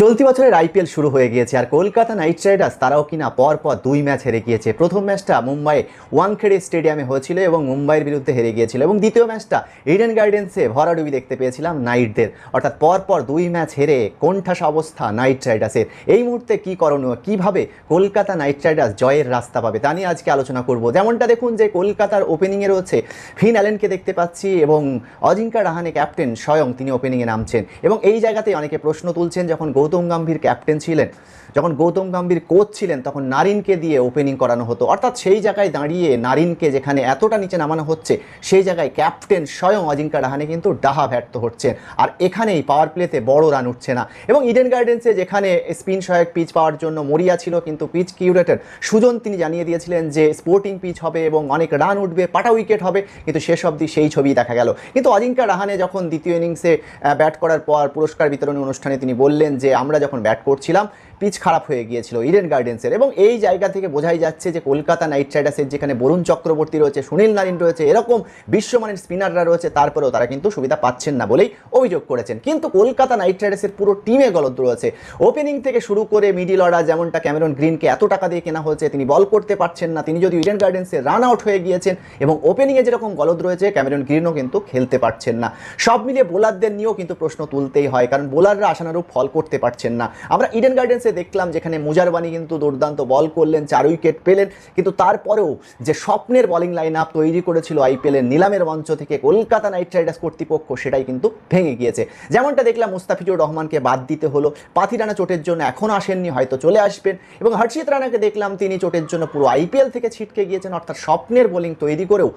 চলতি বছরের আইপিএল শুরু হয়ে গিয়েছে আর কলকাতা নাইট রাইডার্স তারাও কিনা পরপর 2 ম্যাচ হেরে গিয়েছে। প্রথম ম্যাচটা মুম্বাই ওয়াংখেড়ে স্টেডিয়ামে হয়েছিল এবং মুম্বাইয়ের বিরুদ্ধে হেরে গিয়েছিল, এবং দ্বিতীয় ম্যাচটা ইডেন গার্ডেন্সে ভরাডুবি দেখতে পেয়েছিলাম নাইটদের। অর্থাৎ পরপর 2 ম্যাচ হেরে কোণঠাসা অবস্থা নাইট রাইডার্সের। এই মুহূর্তে কী করণীয়, কীভাবে কলকাতা নাইট রাইডার্স জয়ের রাস্তা পাবে তা নিয়ে আজকে আলোচনা করব। যেমনটা দেখুন যে কলকাতার ওপেনিংয়ে রয়েছে ফিন অ্যালেনকে দেখতে পাচ্ছি এবং অজিঙ্কা রাহানে ক্যাপ্টেন স্বয়ং তিনি ওপেনিংয়ে নামছেন। এবং এই জায়গাতেই অনেকে প্রশ্ন তুলছেন, যখন গৌতম গম্ভীর ক্যাপ্টেন ছিলেন, যখন গৌতম গম্ভীর কোচ ছিলেন, তখন নারিনকে দিয়ে ওপেনিং করানো হতো। অর্থাৎ সেই জায়গায় দাঁড়িয়ে নারিনকে যেখানে এতটা নিচে নামানো হচ্ছে, সেই জায়গায় ক্যাপ্টেন স্বয়ং অজিঙ্কা রাহানে কিন্তু ডাহা ব্যর্থ হচ্ছে। আর এখানেই পাওয়ার প্লেতে বড় রান উঠছে না। এবং ইডেন গার্ডেন্সে যেখানে স্পিন সহায়ক পিচ পাওয়ার জন্য মরিয়া ছিল, কিন্তু পিচ কিউরেটর সুজন তিনি জানিয়ে দিয়েছিলেন যে স্পোর্টিং পিচ হবে এবং অনেক রান উঠবে, পাটা উইকেট হবে, কিন্তু শেষ অবধি সেই ছবি দেখা গেল। কিন্তু অজিঙ্কা রাহানে যখন দ্বিতীয় ইনিংসে ব্যাট করার পর পুরস্কার বিতরণী অনুষ্ঠানে তিনি বললেন যে আমরা যখন ব্যাট করছিলাম পিচ খারাপ হয়ে গিয়েছিল ইডেন গার্ডেন্সের। এবং এই জায়গা থেকে বোঝাই যাচ্ছে যে কলকাতা নাইট রাইডার্সের যেখানে বরুণ চক্রবর্তী রয়েছে, সুনীল নারিন রয়েছে, এরকম বিশ্বমানের স্পিনাররা রয়েছে, তারপরেও তারা কিন্তু সুবিধা পাচ্ছেন না বলেই অভিযোগ করেছেন। কিন্তু কলকাতা নাইট রাইডার্সের পুরো টিমে গলদ রয়েছে। ওপেনিং থেকে শুরু করে মিডিল অর্ডার, যেমনটা ক্যামেরন গ্রিনকে এত টাকা দিয়ে কেনা হয়েছে, তিনি বল করতে পারছেন না, তিনি যদি ইডেন গার্ডেন্সে রান আউট হয়ে গিয়েছেন। এবং ওপেনিংয়ে যেরকম গলদ রয়েছে, ক্যামেরন গ্রিনও কিন্তু খেলতে পারছেন না। সব মিলিয়ে বোলারদের নিয়েও কিন্তু প্রশ্ন তুলতেই হয়, কারণ বোলাররা আশানুরূপ ফল করতে পারছেন না। আমরা ইডেন গার্ডেন্সে দেখলাম যেখানে মুজারবানি কিন্তু দুর্দান্ত বল করলেন, 4 উইকেট পেলেন, কিন্তু তারপরেও যে স্বপ্নের বোলিং লাইন আপ তৈরি করেছিল আইপিএলের নিলামের মঞ্চ থেকে কলকাতা নাইট রাইডার্স কর্তৃপক্ষ, সেটাই কিন্তু ভেঙে গিয়েছে। যেমনটা দেখলাম মুস্তাফিজুর রহমানকে বাদ দিতে হলো, পাথি রানা চোটের জন্য এখনও আসেননি, হয়তো চলে আসবেন। এবং হর্ষিত রানাকে দেখলাম তিনি চোটের জন্য পুরো আইপিএল থেকে ছিটকে গিয়েছেন। অর্থাৎ স্বপ্নের বোলিং তৈরি করেও,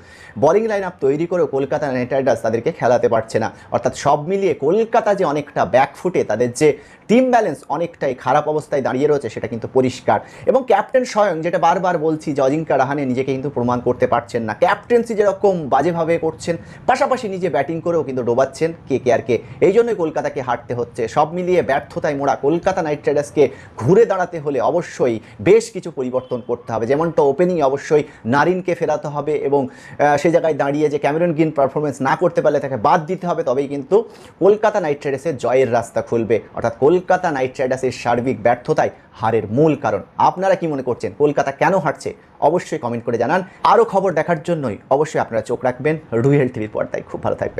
বোলিং লাইন আপ তৈরি করেও কলকাতা নাইট রাইডার্স তাদেরকে খেলাতে পারছে না। অর্থাৎ সব মিলিয়ে কলকাতা যে অনেকটা ব্যাকফুটে, তাদের যে টিম ব্যালেন্স অনেকটাই খারাপ অবস্থায় দাঁড়িয়ে রয়েছে, সেটা কিন্তু পরিষ্কার। এবং ক্যাপ্টেন স্বয়ং, যেটা বারবার বলছি, যে অজিঙ্কা রাহানে নিজেকে কিন্তু প্রমাণ করতে পারছেন না। ক্যাপ্টেন্সি যেরকম বাজেভাবে করছেন, পাশাপাশি নিজে ব্যাটিং করেও কিন্তু ডোবাচ্ছেন কেকেআরকে। এই জন্যই কলকাতাকে হারতে হচ্ছে। সব মিলিয়ে ব্যর্থতায় মোড়া কলকাতা নাইট রাইডার্সকে ঘুরে দাঁড়াতে হলে অবশ্যই বেশ কিছু পরিবর্তন করতে হবে। যেমনটা ওপেনিংয়ে অবশ্যই নারিনকে ফেরাতে হবে এবং সেই জায়গায় দাঁড়িয়ে যে ক্যামেরন গ্রিন পারফরমেন্স না করতে পারলে তাকে বাদ দিতে হবে, তবেই কিন্তু কলকাতা নাইট রাইডার্সের জয়ের রাস্তা খুলবে। অর্থাৎ কলকাতা নাইট রাইডার্সের সার্বিক ব্যর্থতাই হারের মূল কারণ। আপনারা কি মনে করছেন, কলকাতা কেন হারছে? অবশ্যই কমেন্ট করে জানান। আরও খবর দেখার জন্যই অবশ্যই আপনারা চোখ রাখবেন রুয়েল টিভির পর্দায়। খুব ভালো থাকবেন।